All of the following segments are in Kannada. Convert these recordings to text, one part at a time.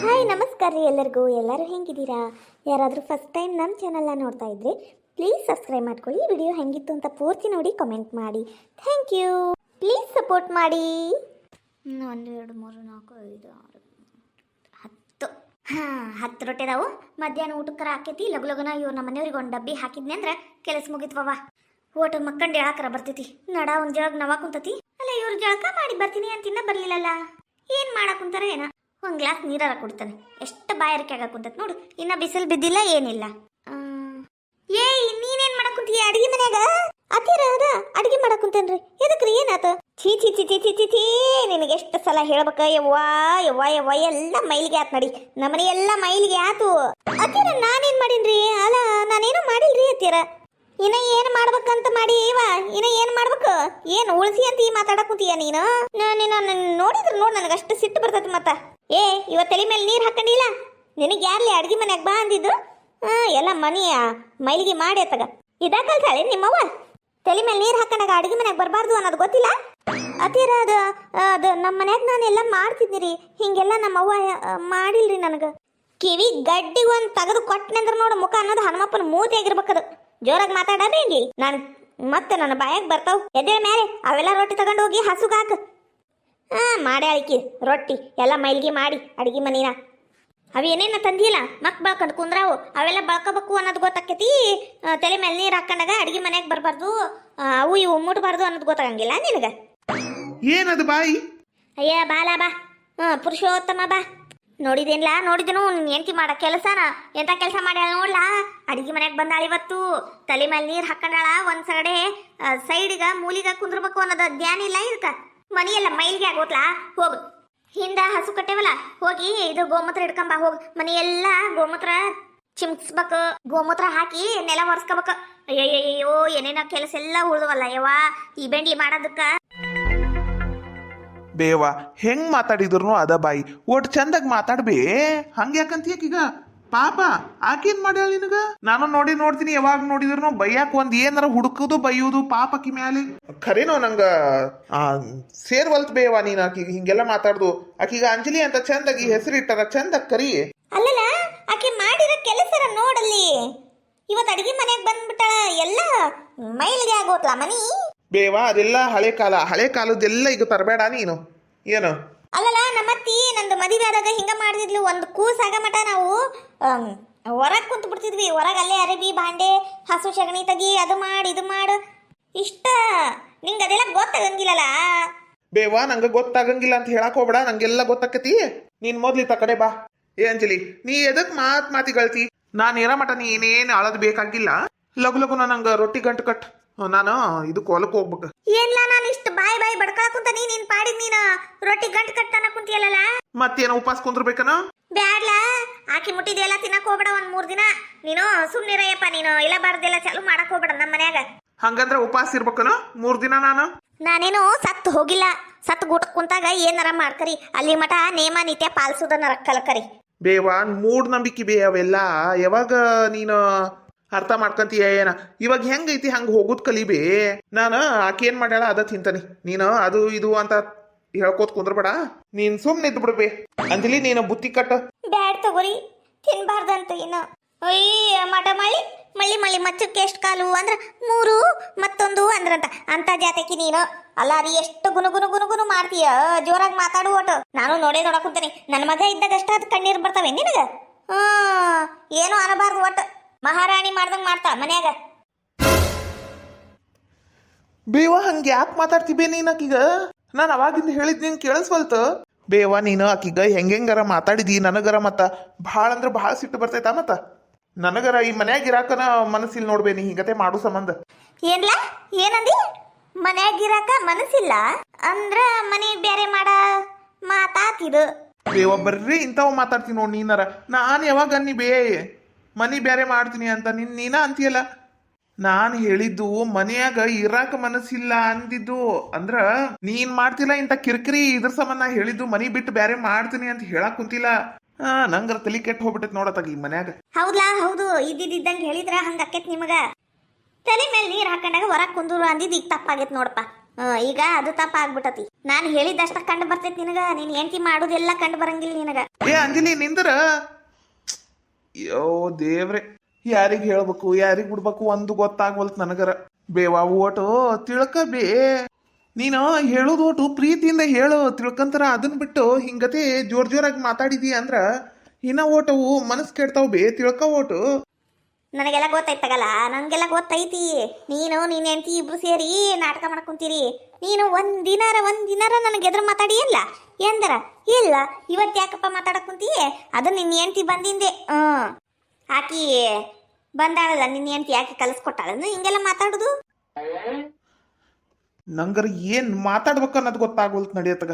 ಹಾಯ್ ನಮಸ್ಕಾರ ರೀ ಎಲ್ಲರಿಗೂ. ಎಲ್ಲರೂ ಹೆಂಗಿದ್ದೀರಾ? ಯಾರಾದರೂ ಫಸ್ಟ್ ಟೈಮ್ ನಮ್ಮ ಚಾನಲ್ನ ನೋಡ್ತಾ ಇದ್ರೆ ಪ್ಲೀಸ್ ಸಬ್ಸ್ಕ್ರೈಬ್ ಮಾಡ್ಕೊಳ್ಳಿ. ವಿಡಿಯೋ ಹೆಂಗಿತ್ತು ಅಂತ ಪೂರ್ತಿ ನೋಡಿ ಕಮೆಂಟ್ ಮಾಡಿ. Thank you. ಪ್ಲೀಸ್ ಸಪೋರ್ಟ್ ಮಾಡಿ. 1 2 3 4 5 6 10 10 ರೊಟ್ಟಿ ಅದಾವು. ಮಧ್ಯಾಹ್ನ ಊಟಕ್ಕರ ಹಾಕೈತಿ. ಲಗುನ ಇವ್ರು ನಮ್ಮ ಮನೆಯವ್ರಿಗೆ ಒಂದು ಡಬ್ಬಿ ಹಾಕಿದ್ನಿ ಅಂದ್ರೆ ಕೆಲಸ ಮುಗಿತ್ವವ. ಓಟು ಮಕ್ಕಂಡು ಹೇಳಾಕರ ಬರ್ತೈತಿ. ನಡ ಒಂದು ಜಳಕ ನವ ಕುಂತತಿ. ಅಲ್ಲ ಇವ್ರು ಜಳಕ ಮಾಡಿ ಬರ್ತೀನಿ ಅಂತ ಇನ್ನ ಬರ್ಲಿಲ್ಲಲ್ಲ. ಏನು ಮಾಡಾಕುಂತಾರ ಏನ? ಒಂದು ಗ್ಲಾಸ್ ನೀರಾರ ಕೊಡ್ತಾನೆ. ಎಷ್ಟು ಬಾಯಾರಿಕೆ ಆಗಕ್ಕುಂತತ್ ನೋಡು. ಇನ್ನ ಬಿಸಿಲು ಬಿದ್ದಿಲ್ಲ ಏನಿಲ್ಲ. ಏಯ್ ನೀನೇನ್ ಮಾಡಕ್ಕುಂತೀಯ ಅಡಿಗೆ ಮನ್ಯಾಗ? ಅತ್ತೀರ ಅಡಿಗೆ ಮಾಡಕ್ಕುಂತೇನ್ರಿ. ಎದಕ್ರಿ ಏನಾತ? ಛೀ ಛೀ ಛೀ ಛೀ ಛೀ ಛೀ ಛೀ ನಿನಗೆ ಎಷ್ಟು ಸಲ ಹೇಳ್ಬೇಕ? ಯವ್ವಾ ಯವ್ವಾ ಯವ್ವ ಎಲ್ಲ ಮೈಲಿಗೆ ಆತ್ ನಡಿ. ನಮ್ಮನೆ ಎಲ್ಲ ಮೈಲಿಗೆ ಆತು. ಅತ್ತೀರ ನಾನೇನ್ ಮಾಡೀನ್ರಿ? ಅಲ್ಲ ನಾನೇನು ಮಾಡಿಲ್ರಿ ಅತ್ತೀರ. ಇನ್ನ ಏನ್ ಮಾಡ್ಬೇಕಂತ ಮಾಡಿ ಇವ ಇನ್ನ ಏನ್ ಮಾಡ್ಬೇಕು? ಏನ್ ಉಳಿಸಿ ಅಂತ ಈ ಮಾತಾಡಕುಂತೀಯ ನೀನು? ನೋಡಿದ್ರು ನೋಡ್ ನನಗೆ ಅಷ್ಟು ಸಿಟ್ಟು ಬರ್ತೈತಿ. ಮತ್ತ ಇವತ್ತು ತಲೆ ಮೇಲೆ ನೀರು ಹಾಕೊಂಡಿಲ್ಲ. ನಿನಗೆ ಯಾರ್ಲಿ ಅಡ್ಗೆ ಮನ್ಯಾಗ ಬಾ ಅಂದಿದ್ದು? ಎಲ್ಲ ಮನೆಯ ಮೈಲಿಗೆ ಮಾಡಿ ಅತ್ತಗ ಇದಾಕಲ್ಸಾಳೆ ನಿಮ್ಮವ್ವ. ತಲೆ ಮೇಲೆ ನೀರು ಹಾಕೊಂಡಾಗ ಅಡ್ಗೆ ಮನ್ಯಾಗ ಬರಬಾರ್ದು ಅನ್ನೋದು ಗೊತ್ತಿಲ್ಲ ಅತೀರ. ಅದು ನಮ್ಮ ಮನ್ಯಾಗ ನಾನೆಲ್ಲ ಮಾಡ್ತಿದ್ನಿ ರೀ. ಹಿಂಗೆಲ್ಲ ನಮ್ಮವ್ವ ಮಾಡಿಲ್ರಿ ನನಗೆ. ಕಿವಿ ಗಡ್ಡಿಗೆ ಒಂದು ತೆಗೆದು ಕೊಟ್ಟನಂದ್ರೆ ನೋಡು ಮುಖ ಅನ್ನೋದು ಹನುಮಪ್ಪನ ಮೂತಿ ಆಗಿರ್ಬೇಕದು. ಜೋರಾಗಿ ಮಾತಾಡಬೇಡಿ. ನಾನು ಮತ್ತೆ ನನ್ನ ಬಾಯಾಗ ಬರ್ತಾವ. ಎದೆ ಮೇಲೆ ಅವೆಲ್ಲ ರೊಟ್ಟಿ ತಗೊಂಡು ಹೋಗಿ ಹಸುಗ ಹಾಕು. ಮಾಡಿ ಅಳಿಕಿ ರೊಟ್ಟಿ ಎಲ್ಲ ಮೈಲಿಗೆ ಮಾಡಿ ಅಡಿಗೆ ಮನಿನ. ಅವೇನೇನ ತಂದಿಲ್ಲ ಮಕ್ ಬಳ್ಕೊಂಡು ಕುಂದ್ರಾವು. ಅವೆಲ್ಲ ಬಳ್ಕೋಬೇಕು ಅನ್ನೋದು ಗೊತ್ತಾಕೈತಿ. ತಲೆ ಮೇಲೆ ನೀರು ಹಾಕೊಂಡಾಗ ಅಡಿಗೆ ಮನೆಯಾಗ ಬರಬಾರ್ದು, ಅವು ಇವು ಮುಟ್ಬಾರ್ದು ಅನ್ನೋದು ಗೊತ್ತಾಗಂಗಿಲ್ಲ ನಿನಗೆ. ಏನದು ಬಾಯಿ? ಅಯ್ಯ ಬಾಲ ಬಾ. ಪುರುಷೋತ್ತಮ ಬಾ. ನೋಡಿದೇನ್ಲಾ? ನೋಡಿದನು ಎಂತಿ ಮಾಡ ಕೆಲಸನ ಎಂತ ಕೆಲಸ ಮಾಡ್ಯಾಳ ನೋಡ್ಲಾ. ಅಡಿಗೆ ಮನೆಯಾಗ ಬಂದಾಳ ಇವತ್ತು. ತಲೆ ಮೇಲೆ ನೀರು ಹಾಕೊಂಡಾಳ. ಒಂದ್ ಸಗಡೆ ಸೈಡ್ಗ ಮೂಲಿಗ ಕುಂದ್ರಬೇಕು ಅನ್ನೋದು ಧ್ಯಾನ ಇಲ್ಲ ಇದಕ್ಕ. ಮನೆಯೆಲ್ಲ ಮೈಲಿಗೆ ಆಗೋತ್ಲಾ. ಹೋಗು ಹಿಂದ ಹಸು ಕಟ್ಟೇವಲ್ಲ, ಹೋಗಿ ಇದು ಗೋಮೂತ್ರ ಹಿಡ್ಕೊಂಬ. ಹೋಗ್ ಮನೆಯೆಲ್ಲ ಗೋಮೂತ್ರ ಚಿಮ್ಸ್ಬೇಕು. ಗೋಮೂತ್ರ ಹಾಕಿ ನೆಲ ಒರೆಸ್ಕೋಬೇಕು. ಅಯ್ಯಯ್ಯೋ ಏನೇನೋ ಕೆಲಸ ಎಲ್ಲ ಉಳ್ದವಲ್ಲ ಯವ್ವ ಈ ಬೆಂಡಿ ಮಾಡೋದಕ್ಕ. ಬೇವ ಹೆಂಗ್ ಮಾತಾಡಿದ್ರು ಅದ ಬಾಯಿ. ಒಟ್ಟು ಚಂದಾಗ ಮಾತಾಡ್ಬೇ. ಹಂಗ ಯಾಕಂತೀಯಕೀಗ? ಪಾಪ ಆಕೇನ್ ಮಾಡ್ಯಾಳ ನಿನಗ? ನಾನು ನೋಡ್ತೀನಿ. ಯಾವಾಗ ನೋಡಿದ್ರು ಬೈಯಾಕ ಒಂದ್ ಏನಾರ ಹುಡುಕುದು ಬೈಯುವುದು ಪಾಪಕಿ ಮ್ಯಾಲೆ. ಖರೇನೋ ನಂಗ ಸೇರ್ವಲ್ತ್ ಬೇವ ನೀನ್ ಆಕಿಗೆ ಹಿಂಗೆಲ್ಲ ಮಾತಾಡ್ದು. ಆಕಿಗ ಅಂಜಲಿ ಅಂತ ಚಂದಾಗಿ ಹೆಸರಿಟ್ಟಾರ. ಚಂದಾಗ ಕರಿ. ಅಲ್ಲಲ್ಲ ಆಕೆ ಮಾಡಿರೋ ಕೆಲಸರ ನೋಡಲ್ಲಿ. ಇವತ್ತು ಅಡಿಗೆ ಮನೆಯಾಗ ಬಂದ್ಬಿಟ್ಟಾಳ. ಎಲ್ಲ ಮೈಲಿಗೆ ಆಗೋತ್ಲ ಮನಿ. ಬೇವ ಅದೆಲ್ಲ ಹಳೆ ಕಾಲದ್ದೆಲ್ಲ ಈಗ ತರಬೇಡ ನೀನು. ಏನು ಅಲ್ಲಲ್ಲ ನಮ್ಮತ್ತಿ ನಂದು ಮದುವೆ ಆದಾಗ ಹಿಂಗ ಮಾಡಿದ್ಲು. ಒಂದು ಕೂಸಾಗ ಮಟ ನಾವು ಹೊರಗೆ ಕುಂತು ಬಿಡ್ತಿದ್ವಿ. ಹೊರಗೆ ಅಲ್ಲೇ ಅರಬಿ ಬಾಂಡೆ ಹಸು ಸಗಣಿ ತೆಗಿ ಅದು ಮಾಡು ಇದು ಮಾಡು. ಇಷ್ಟ ನಿಂಗೆ ಅದೆಲ್ಲ ಗೊತ್ತಾಗಂಗಿಲ್ಲಲ್ಲ. ಬೇವಾ ನಂಗೆ ಗೊತ್ತಾಗಂಗಿಲ್ಲ ಅಂತ ಹೇಳಕ್ ಹೋಗ್ಬೇಡ. ನಂಗೆಲ್ಲ ಗೊತ್ತಾಕತಿ. ನೀನ್ ಮೊದ್ಲಿತ್ತ ಕಡೆ ಬಾ. ಏ ಅಂಜಲಿ ನೀ ಎದಕ್ ಮಾತಿಗಳ್ತಿ? ನಾನು ಇರೋ ಮಟ ನೀ ಏನೇನು ಅಳದ್ ಬೇಕಾಗಿಲ್ಲ. ಲಗು ನಂಗೆ ರೊಟ್ಟಿ ಗಂಟು ಕಟ್. ನಾನು ಇದು ಹೊಲಕ್ಕೆ ಹೋಗ್ಬೇಕು. ಏನ್ಲ ನಾನು ಇಷ್ಟು ಬಾಯಿ ಬಡ್ಕೊಳಕುಂತ ನೀನ್ ಪಾಡಿದ್ ನೀನು ರೊಟ್ಟಿ ಗಂಟು ಕಟ್ಟಾನ ಕುಂತಿಯಲ್ಲ. ಮತ್ತೇನ ಉಪವಾಸ ಕುಂದ್ರಬೇಕನ? ಬ್ಯಾಡ್ಲ ಆಕಿ ಮುಟ್ಟಿದೆಲ್ಲ ತಿನ್ನಕ್ ಹೋಗ್ಬೇಡ. 1 3 ದಿನ ನೀನು ಸುಮ್ನಿರಯ್ಯಪ್ಪ. ನೀನು ಇಲ್ಲ ಬಾರ್ದೆಲ್ಲ ಚಾಲು ಮಾಡಕ್ ಹೋಗ್ಬೇಡ ನಮ್ಮ ಮನ್ಯಾಗ. ಹಂಗಂದ್ರ ಉಪವಾಸ ಇರ್ಬೇಕನ 3 ದಿನ? ನಾನೇನು ಸತ್ತು ಹೋಗಿಲ್ಲ. ಸತ್ತು ಗೂಟಕ್ ಕುಂತಾಗ ಏನಾರ ಮಾಡ್ಕರಿ. ಅಲ್ಲಿ ಮಠ ನೇಮ ನಿತ್ಯ ಪಾಲಿಸೋದನ್ನ ಕಲಕರಿ. ಬೇವಾ ಮೂಢನಂಬಿಕೆ ಬೇ ಅವೆಲ್ಲ. ಯಾವಾಗ ನೀನು ಅರ್ಥ ಮಾಡ್ಕಂತೀಯ ಏನ? ಇವಾಗ ಹೆಂಗೈತಿ ಹಂಗ ಹೋಗುದ್ ಕಲಿಬೇ. ನಾನು ಆಕೆ ಏನ್ ಮಾಡ್ಯಾಳ ಅದ ತಿಂತಾನಿ. ನೀನು ಅದು ಇದು ಅಂತ ಹೇಳ್ಕೋತ್ ಕುಂದ್ರಬೇಡ. ನೀನ್ ಸುಮ್ನೆ ಇದ್ದು ಬಿಡ್ಬೇ. ಅಂಜಲಿ ನೀನು ಬುತ್ತಿ ಕಟ್ಟ. ಬ್ಯಾಡ್ ತಗೋರಿ ತಿನ್ಬಾರ್ದಂತ. ಇನ್ನು ಅಯ್ಯ ಮಠ ಮಳ್ಳಿ ಮಚ್ಚಕ್ಕೆ ಎಷ್ಟು ಕಾಲು ಅಂದ್ರ 3 ಮತ್ತೊಂದು ಅಂದ್ರಂತ. ಅಂತ ಜಾತಕಿ ನೀನು ಅಲ್ಲ ರೀ. ಎಷ್ಟು ಗುನು ಮಾಡ್ತೀಯ. ಜೋರಾಗಿ ಮಾತಾಡು ಒಟ್ಟು. ನಾನು ನೋಡಕುಂತೇನೆ. ನನ್ನ ಮಗ ಇದ್ದಾಗ ಅಷ್ಟ ಅದು ಕಣ್ಣೀರ್ ಬರ್ತವೆ ನಿನಗ. ಏನು ಅನ್ನಬಾರ್ದು. ಒಟ್ಟು ಮಹಾರಾಣಿ ಮಾಡ್ದಂಗ್ ಮಾಡ್ತಾ ಮನ್ಯಾಗ. ಬೇವಾ ಹಂಗ ಯಾಕೆ ಮಾತಾಡ್ತಿಬೇ ನೀನ್ ಆಕಿಗ? ನಾನು ಅವಾಗಿಂದ ಹೇಳಿದ್ ನೀನ್ ಕೇಳಿಸ್ವಲ್ತ. ಬೇವಾ ನೀನು ಆಕಿಗ ಹೆಂಗಾರ ಮಾತಾಡಿದಿ. ನನಗರ ಮತ್ತ ಭಾಳ ಅಂದ್ರ ಭಾಳ ಸಿಟ್ಟು ಬರ್ತೈತ. ಮತ್ತ ನನಗರ ಈ ಮನ್ಯಾಗ ಇರಾಕನ ಮನಸ್ಸಿಲ್ ನೋಡ್ಬೇ ನೀ ಹಿಂಗತೆ ಮಾಡು ಸಂಬಂಧ. ಏನ್ಲ ಏನಂದಿ? ಮನ್ಯಾಗಿರಾಕ ಮನಸ್ಸಿಲ್ಲ ಅಂದ್ರ ಮನೆ ಬೇರೆ ಮಾಡ ಮಾತಾತಿದು. ಬೇವ ಬರ್ರಿ ಇಂಥವ್ ಮಾತಾಡ್ತೀನಿ ನೋಡ್ ನೀನಾರ. ನಾನು ಯಾವಾಗ ಅನ್ನಿ ಬೇ ಮನಿ ಬೇರೆ ಮಾಡ್ತೀನಿ ಅಂತ? ನೀನ ಅಂತೀಯಲ್ಲ. ನಾನು ಹೇಳಿದ್ದು ಮನೆಯಾಗ ಇರಾಕ ಮನಸ್ಸಿಲ್ಲ ಅಂದಿದ್ದು. ಅಂದ್ರ ನೀನ್ ಮಾಡ್ತಿಲ್ಲ ಇಂಥ ಕಿರಿಕಿರಿ. ಇದ್ರ ಸಂಬಂಧ ಹೇಳಿದ್ದು ಮನಿ ಬಿಟ್ಟು ಬೇರೆ ಮಾಡ್ತೀನಿ ಅಂತ ಹೇಳಕ್ ಕುಂತಿಲ್ಲ. ನಂಗರ ತಲಿ ಕೆಟ್ಟ ಹೋಗ್ಬಿಟ್ಟೈತಿ ನೋಡತ್ತಾಗ ಈ ಮನ್ಯಾಗ. ಹೌದಾ? ಹೌದು ಇದ್ದಿದ್ದಂಗೆ ಹೇಳಿದ್ರ ಹಂಗ ಅಕ್ಕೇತ್ ನಿಮಗ. ತಲೆ ಮೇಲೆ ನೀರು ಹಾಕೊಂಡಾಗ ಹೊರಗೆ ಕುಂದೂರು ಅಂದಿದ್ದು ಈಗ ತಪ್ಪಾಗೈತೆ ನೋಡಪ್ಪ. ಈಗ ಅದು ತಪ್ಪಾಗ್ಬಿಟ್ಟತಿ. ನಾನು ಹೇಳಿದ್ದಷ್ಟ ಕಂಡು ಬರ್ತೈತಿ ನಿನಗ. ನೀನ್ ಹೆಂಡತಿ ಮಾಡೋದೆಲ್ಲ ಕಂಡು ಬರಂಗಿಲ್ಲ ನಿನಗ. ಏ ಅಂಜಲಿ ನಿಂದ್ರ. ಅಯ್ಯೋ ದೇವ್ರೆ, ಯಾರಿಗ್ ಹೇಳ್ಬೇಕು ಯಾರಿಗ್ ಬಿಡ್ಬೇಕು ಒಂದು ಗೊತ್ತಾಗ್ವಲ್ತ್ ನನಗರ. ಬೇವಾ ಓಟು ತಿಳ್ಕ ಬೇ. ನೀನು ಹೇಳೋದು ಓಟು ಪ್ರೀತಿಯಿಂದ ಹೇಳು, ತಿಳ್ಕಂತಾರ. ಅದನ್ನ ಬಿಟ್ಟು ಹಿಂಗತೆ ಜೋರಾಗಿ ಮಾತಾಡಿದಿ ಅಂದ್ರ ಇನ್ನ ಓಟವು ಮನಸ್ ಕೆಡ್ತಾವ್ ಬೇ. ತಿಳ್ಕ ಓಟು. ನನಗೆಲ್ಲ ಗೊತ್ತೈತಗಲ್ಲ, ನನಗೆಲ್ಲ ಗೊತ್ತೈತಿ. ನೀನು ನೀನ್ ಹೆಂಡತಿ ಇಬ್ರು ಸೇರಿ ನಾಟಕ ಮಾಡಕ್ ಕುಂತೀರಿ. ನೀನು ಒಂದಿನಾರ ನನಗೆ ಎದುರು ಮಾತಾಡಿ ಇಲ್ಲ ಎಂದರ ಇಲ್ಲ. ಇವತ್ತು ಯಾಕಪ್ಪ ಮಾತಾಡಕ್ ಕುಂತೀ? ಅದು ನಿನ್ನ ಹೆಂಡತಿ ಬಂದಿಂದೆ. ಆಕಿ ಬಂದಾಳಲ್ಲ ನಿನ್ನ ಹೆಂಡತಿ, ಯಾಕೆ ಕಲಿಸ್ಕೊಟ್ಟಾಳ ಹಿಂಗೆಲ್ಲ ಮಾತಾಡುದು? ನಂಗರ ಏನ್ ಮಾತಾಡ್ಬೇಕು ಅನ್ನೋದು ಗೊತ್ತಾಗ್ವಲ್ತ್ ನಡಿಯತ್ತಗ.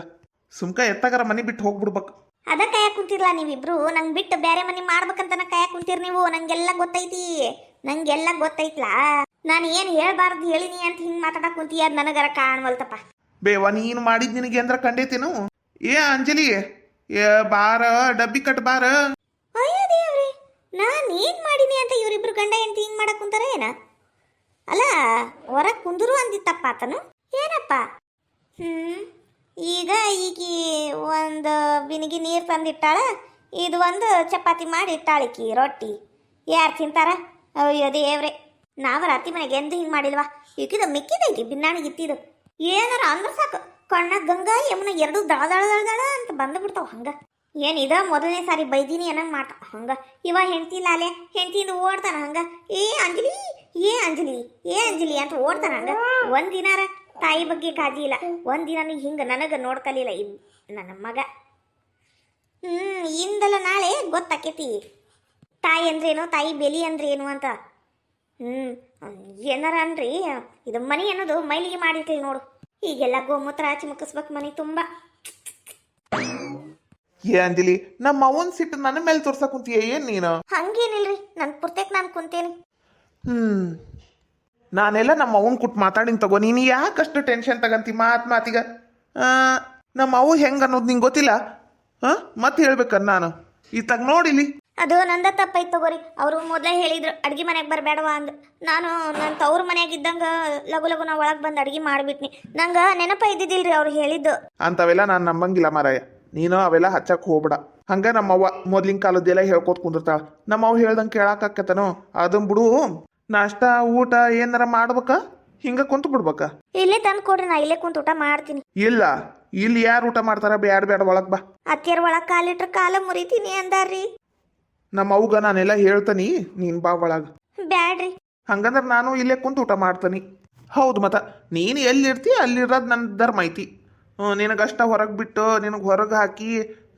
ಸುಮ್ಕ ಎತ್ತಗಾರ ಮನೆ ಬಿಟ್ಟು ಹೋಗ್ಬಿಡ್ಬೇಕು. ಅದ ಕಾಯಕ್ ಕುಂತಿರ್ಲ ನೀವಿಬ್ರು. ನಂಗೆ ಬಿಟ್ಟು ಬೇರೆ ಮನೆ ಮಾಡ್ಬೇಕಂತ ಕಾಯಕ್ ಕುಂತೀರಿ ನೀವು. ನಂಗೆಲ್ಲ ಗೊತ್ತೈತಿ, ನಂಗೆಲ್ಲ ಗೊತ್ತೈತ್ಲಾ. ನಾನು ಏನ್ ಹೇಳ್ಬಾರ್ದು ಹೇಳಿನಿ ಅಂತ ಹಿಂಗ್ ಮಾತಾಡಕ್ ಕುಂತೀ, ಅದ್ ನನಗರ ಕಾಣ್ವಲ್ತಪ್ಪ. ಬೇವ ನೀನು ಮಾಡಿದ್ ನಿನಗೆ ಅಂದ್ರ ಕಂಡೇತೇನು? ಏ ಅಂಜಲಿ, ಏ ಬಾರ ಡಬ್ಬಿ ಕಟ್ ಬಾರ. ಅಯ್ಯೋ ದೇವ್ರಿ, ನಾನ್ ಏನ್ ಮಾಡೀನಿ ಅಂತ ಇವ್ರಿಬ್ರು ಗಂಡ ಹೆಂಡತಿ ಹಿಂಗ್ ಮಾಡಕ್ ಕುಂತಾರ ಏನ? ಅಲ್ಲ ಹೊರಗ್ ಕುಂದ್ರು ಅಂದಿತ್ತಪ್ಪ ಆತನು. ಏನಪ್ಪ? ಈಗ ಈಕಿ ಒಂದು ಬಿನಿಗಿ ನೀರು ತಂದಿಟ್ಟಾಳ, ಇದು ಒಂದು ಚಪಾತಿ ಮಾಡಿ ಇಟ್ಟಾಳಿಕಿ ರೊಟ್ಟಿ. ಯಾರು ತಿಂತಾರ? ಅಯ್ಯೋ ದೇವ್ರೆ, ನಾವರ ಅತ್ತಿ ಮನೆಗೆ ಎಂದು ಹಿಂಗೆ ಮಾಡಿಲ್ವಾ? ಈಕಿದು ಮಿಕ್ಕಿದೈತಿ ಬಿನ್ನಾಣಿಗೆ ಇತ್ತಿದು. ಏನಾರ ಅಂದ್ರೆ ಸಾಕು ಕಣ್ಣ ಗಂಗಾ ಯಮುನ ಎರಡು ದಳ ಅಂತ ಬಂದು ಬಿಡ್ತಾವ. ಹಂಗ ಏನಿದ ಮೊದಲನೇ ಸಾರಿ ಬೈದೀನಿ ಅನ್ನಂಗೆ ಮಾಡ್ತಾವ. ಹಂಗ ಇವ ಹೆಂಡತಿ ಲಾಲೆ ಹೆಂಡತಿಯಿಂದ ಓಡ್ತಾನ. ಹಂಗ ಏ ಅಂಜಲಿ ಏ ಅಂಜಲಿ ಏ ಅಂಜಲಿ ಅಂತ ಓಡ್ತಾನ. ಹಂಗ ಒಂದಿನಾರ ತಾಯಿ ಬಗ್ಗೆ ಕಾಜಿ ಇಲ್ಲ, ಒಂದಿನ ಹಿಂಗೆ ನನಗೆ ನೋಡ್ಕಲಿಲ್ಲ ನನ್ನ ಮಗ. ಇಂದಲ್ಲ ನಾಳೆ ಗೊತ್ತಾಕೇತಿ ತಾಯಿ ಅಂದ್ರೇನು, ತಾಯಿ ಬೆಲಿ ಅಂದ್ರೇನು ಅಂತ. ಏನಾರ ಅನ್ರಿ, ಇದು ಮನಿ ಅನ್ನೋದು ಮೈಲಿಗೆ ಮಾಡಿರ್ತೀವಿ ನೋಡು. ಈಗೆಲ್ಲ ಗೋಮೂತ್ರ ಚಿಮುಕಿಸ್ಬೇಕು ಮನೆ ತುಂಬ. ಏ ಅಂಜಲಿ, ನಮ್ಮ ಅವನ್ ಸಿಟ್ಟು ನನ್ನ ಮೇಲೆ ತೋರ್ಸಕ್ ಕುಂತೀಯ ಏನ್ ನೀನು? ಹಂಗೇನಿಲ್ರಿ, ನನ್ ಪುರ್ತಕ್ ನಾನು ಕುಂತೇನಿ. ನಾನೆಲ್ಲ ನಮ್ಮ ಅವನ್ ಕುಟ್ ಮಾತಾಡಿನ ತಗೋ. ನೀನು ಯಾಕಷ್ಟು ಟೆನ್ಷನ್ ತಗಂತಿ ಮಾತಿಗ? ನಮ್ಮ ಅವು ಹೆಂಗ ಅನ್ನೋದು ನಿಂಗೆ ಗೊತ್ತಿಲ್ಲ? ಮತ್ತೆ ಹೇಳ್ಬೇಕನ್ನ ನಾನು ಇತ್ತಾಗ ನೋಡಿಲಿ. ಅದು ನಂದ ತಪ್ಪೈತ್ ತಗೋರಿ. ಅವರು ಮೊದಲೇ ಹೇಳಿದ್ರು ಅಡ್ಗೆ ಮನೆಗೆ ಬರಬೇಡವಾ ಅಂದ್. ನಾನು ನನ್ನ ತವ್ರ ಮನ್ಯಾಗ ಇದ್ದಂಗ ಲಗು ನಾ ಒಳಗೆ ಬಂದು ಅಡ್ಗೆ ಮಾಡಿಬಿಟ್ನಿ. ನಂಗೆ ನೆನಪ ಇದ್ದಿದ್ದಿಲ್ರಿ ಅವ್ರು ಹೇಳಿದ್ದು. ಅಂತವೆಲ್ಲ ನಾನು ನಂಬಂಗಿಲ್ಲ ಮಾರಾಯ. ನೀನು ಅವೆಲ್ಲ ಹಚ್ಚಕ್ ಹೋಗ್ಬೇಡ. ಹಂಗ ನಮ್ಮವ್ವ ಮೊದ್ಲಿನ ಕಾಲದ್ದೆಲ್ಲ ಹೇಳ್ಕೊತ ಕುಂದಿರ್ತಾಳ. ನಮ್ಮವ್ ಹೇಳ್ದಂಗೆ ಕೇಳಾಕತ್ತನೋ ಅದನ್ ಬಿಡು. ನಾಷ್ಟ ಊಟ ಏನಾರ ಮಾಡ್ಬೇಕ? ಹಿಂಗ ಕುಂತು ಬಿಡ್ಬೇಕ? ಇಲ್ಲೇ ತಂದು ಕೊಡ್ರಿ, ನಾ ಇಲ್ಲೇ ಕುಂತು ಊಟ ಮಾಡ್ತೀನಿ. ಇಲ್ಲ, ಇಲ್ಲಿ ಯಾರು ಊಟ ಮಾಡ್ತಾರ? ಬ್ಯಾಡ ಒಳಗ್ ಬಾ. ಅತ್ತಿಯರ್ ಒಳಗ್ ಕಾಲಿಟ್ರ ಕಾಲ ಮುರಿತೀನಿ ಅಂದಾರ್ರಿ. ನಮ್ಮ ಅವ್ಗ ನಾನೆಲ್ಲ ಹೇಳ್ತಾನಿ, ನೀನ್ ಬಾ ಒಳಗ. ಬ್ಯಾಡ್ರಿ. ಹಂಗಂದ್ರ ನಾನು ಇಲ್ಲೇ ಕುಂತು ಊಟ ಮಾಡ್ತಾನಿ. ಹೌದು ಮತ್ತ ನೀನು ಎಲ್ಲಿರ್ತಿ ಅಲ್ಲಿರೋದು ನನ್ನ ಧರ್ಮ ಐತಿ. ನಿನಗಷ್ಟ ಹೊರಗೆ ಬಿಟ್ಟು ನಿನಗೆ ಹೊರಗೆ ಹಾಕಿ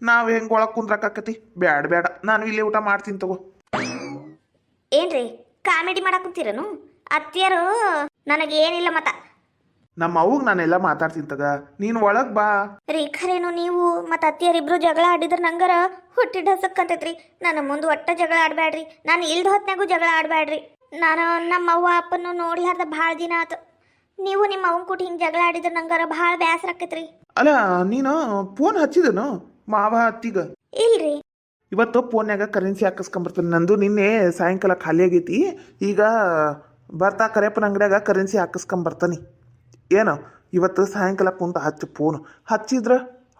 ನಾವು ಹೆಂಗೆ ಒಳಗೆ ಕುಂದ್ರಕ್ಕಾಕತಿ? ಬ್ಯಾಡ ನಾನು ಇಲ್ಲೇ ಊಟ ಮಾಡ್ತೀನಿ ತಗೋ. ಏನ್ರಿ ಕಾಮಿಡಿ ಮಾಡಕ್ ಕುಂತೀರನು? ಅತ್ತಿಯರು ನನಗೇನಿಲ್ಲ ಮತ. ನಮ್ಮ ಅವ್ಗೆ ನಾನೆಲ್ಲ ಮಾತಾಡ್ತೀನಿ ತಗ, ನೀನು ಒಳಗೆ ಬಾ. ರೀ ಖರೇನು ನೀವು ಮತ್ತು ಅತ್ತಿಯರಿಬ್ರು ಜಗಳ ಆಡಿದ್ರೆ ನಂಗರ ಹುಟ್ಟಿದ ಹಸಕ್ಕಂತೈತ್ರಿ. ನನ್ನ ಮುಂದೆ ಒಟ್ಟ ಜಗಳ ಆಡಬೇಡ್ರಿ. ನಾನು ಇಲ್ದ ಹೊತ್ನಾಗೂ ಜಗಳ ಆಡಬೇಡ್ರಿ. ನಾನು ನಮ್ಮ ಅವ್ವ ಅಪ್ಪನ್ನು ನೋಡಿ ಹರ್ದ ಭಾಳ ದಿನ ಆತು. ನೀವು ನಿಮ್ಮ ಅವನ್ ಕೂಟಿ ಹಿಂಗೆ ಜಗಳ ಆಡಿದ್ರೆ ನಂಗರ ಭಾಳ ಬೇಸರ ಆಕೈತ್ರಿ. ಅಲ್ಲ ನೀನು ಫೋನ್ ಹಚ್ಚಿದನು ಮಾವ ಅತ್ತಿಗ? ಇಲ್ರಿ. ಇವತ್ತು ಫೋನ್ಯಾಗ ಕರೆನ್ಸಿ ಹಾಕಿಸ್ಕೊಂಬರ್ತೀನಿ. ನಂದು ನಿನ್ನೆ ಸಾಯಂಕಾಲ ಖಾಲಿ ಆಗೈತಿ. ಈಗ ಬರ್ತಾ ಕರೆಯಪ್ಪನ ಅಂಗಡಿಯಾಗ ಕರೆನ್ಸಿ ಹಾಕಿಸ್ಕೊಂಬರ್ತಾನೆ. ಏನು ಇವತ್ತು ಸಾಯಂಕಾಲ ಕುಂತ ಹಚ್ಚು ಫೋನ್ ಹಚ್ಚಿದ್ರ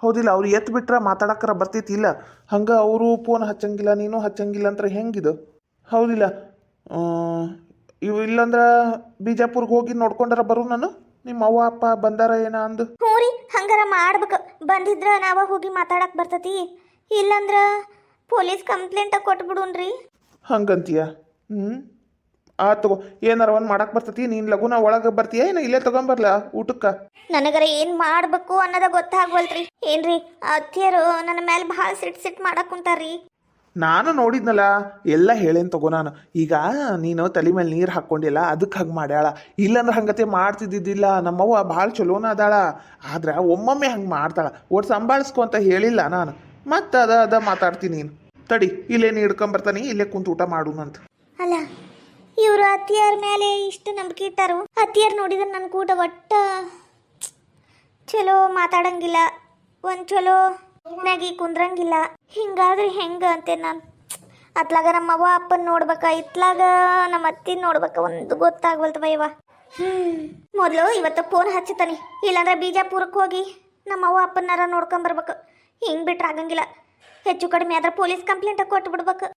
ಹೌದಿಲ್ಲ? ಅವ್ರು ಎತ್ತು ಬಿಟ್ರೆ ಮಾತಾಡಕ್ಕರ ಬರ್ತೈತಿ. ಇಲ್ಲ ಹಂಗೆ ಅವರು ಫೋನ್ ಹಚ್ಚಂಗಿಲ್ಲ, ನೀನು ಹಚ್ಚಂಗಿಲ್ಲ ಅಂದ್ರೆ ಹೆಂಗಿದು? ಹೌದಿಲ್ಲ? ಇವು ಇಲ್ಲಂದ್ರೆ ಬಿಜಾಪುರ್ಗೆ ಹೋಗಿ ನೋಡ್ಕೊಂಡಾರ ಬರು. ನಾನು ನಿಮ್ಮ ಅವ್ವ ಅಪ್ಪ ಬಂದಾರ ಏನ ಅಂದು. ಹ್ಞೂ ರೀ, ಹಂಗಾರ ಮಾಡ್ಬೇಕು. ಬಂದಿದ್ರ ನಾವ ಹೋಗಿ ಮಾತಾಡಕ್ ಬರ್ತತಿ. ಇಲ್ಲಂದ್ರ ಪೊಲೀಸ್ ಕಂಪ್ಲೇಂಟ್ ಕೊಟ್ಬಿಡುನ್ರಿ. ಹಂಗಂತೀಯ? ತಗೋ. ಏನಾರ ಒಂದು ಮಾಡಕ್ಕೆ ಬರ್ತತಿ. ನೀನು ಲಗುನ ಒಳಗೆ ಬರ್ತೀಯ ಏನ ಇಲ್ಲೇ ತಗೊಂಬರ್ಲ ಊಟಕ್ಕೆ? ನನಗರ ಏನು ಮಾಡಬೇಕು ಅನ್ನೋದ ಗೊತ್ತಾಗ್ವಲ್ತ್ರಿ. ಏನ್ರಿ ಅತ್ತಿಯರು ನನ್ನ ಮೇಲೆ ಭಾಳ ಸಿಟ್ ಮಾಡಕ್ ಕುಂತಾರ್ರಿ. ನಾನು ನೋಡಿದ್ನಲ್ಲ ಎಲ್ಲ ಹೇಳೇನು ತಗೋ. ನಾನು ಈಗ ನೀನು ತಲೆ ಮೇಲೆ ನೀರು ಹಾಕ್ಕೊಂಡಿಲ್ಲ ಅದಕ್ಕೆ ಹಂಗೆ ಮಾಡ್ಯಾಳ. ಇಲ್ಲಾಂದ್ರೆ ಹಂಗತೆ ಮಾಡ್ತಿದ್ದಿದ್ದಿಲ್ಲ. ನಮ್ಮವ್ವ ಭಾಳ ಚಲೋನ ಅದಾಳ. ಆದ್ರೆ ಒಮ್ಮೊಮ್ಮೆ ಹಂಗೆ ಮಾಡ್ತಾಳ. ಒಟ್ಟು ಸಂಭಾಳಿಸ್ಕೊ ಅಂತ ಹೇಳಿಲ್ಲ ನಾನು. ಮತ್ತೆ ಅದ ಮಾತಾಡ್ತೀನಿ. ನೀನು ತಡಿ, ಇಲ್ಲೇ ನೀ ಹಿಡ್ಕೊಂಬರ್ತಾನೆ, ಇಲ್ಲೇ ಕುಂತು ಊಟ ಮಾಡೋಣಂತ. ಅಲ್ಲ ಇವರು ಅತ್ತಿಯರ ಮೇಲೆ ಇಷ್ಟು ನಂಬಿಕೆ ಇಟ್ಟಾರು. ಅತ್ತಿಯರ್ ನೋಡಿದ್ರೆ ನನ್ನ ಕೂಡ ಒಟ್ಟ ಚಲೋ ಮಾತಾಡಂಗಿಲ್ಲ, ಒಂದು ಚಲೋ ಮ್ಯಾಗಿ ಕುಂದ್ರಂಗಿಲ್ಲ. ಹಿಂಗಾದ್ರೆ ಹೆಂಗ ಅಂತೆ ನಾನು. ಅತ್ಲಾಗ ನಮ್ಮ ಅವ್ವ ಅಪ್ಪನ ನೋಡ್ಬೇಕ, ಇತ್ಲಾಗ ನಮ್ಮ ಅತ್ತಿನ ನೋಡ್ಬೇಕ, ಒಂದು ಗೊತ್ತಾಗ್ವಲ್ತವ ಇವ. ಮೊದಲು ಇವತ್ತು ಫೋನ್ ಹಚ್ಚತಾನೆ, ಇಲ್ಲಾಂದ್ರೆ ಬಿಜಾಪುರಕ್ಕೆ ಹೋಗಿ ನಮ್ಮ ಅವ್ವ ಅಪ್ಪನಾರ ನೋಡ್ಕೊಂಬರ್ಬೇಕು. ಹಿಂಗೆ ಬಿಟ್ರೆ ಆಗಂಗಿಲ್ಲ. ಹೆಚ್ಚು ಕಡಿಮೆ ಆದ್ರೆ ಪೊಲೀಸ್ ಕಂಪ್ಲೇಂಟ್ ಕೊಟ್ಟು ಬಿಡ್ಬೇಕು.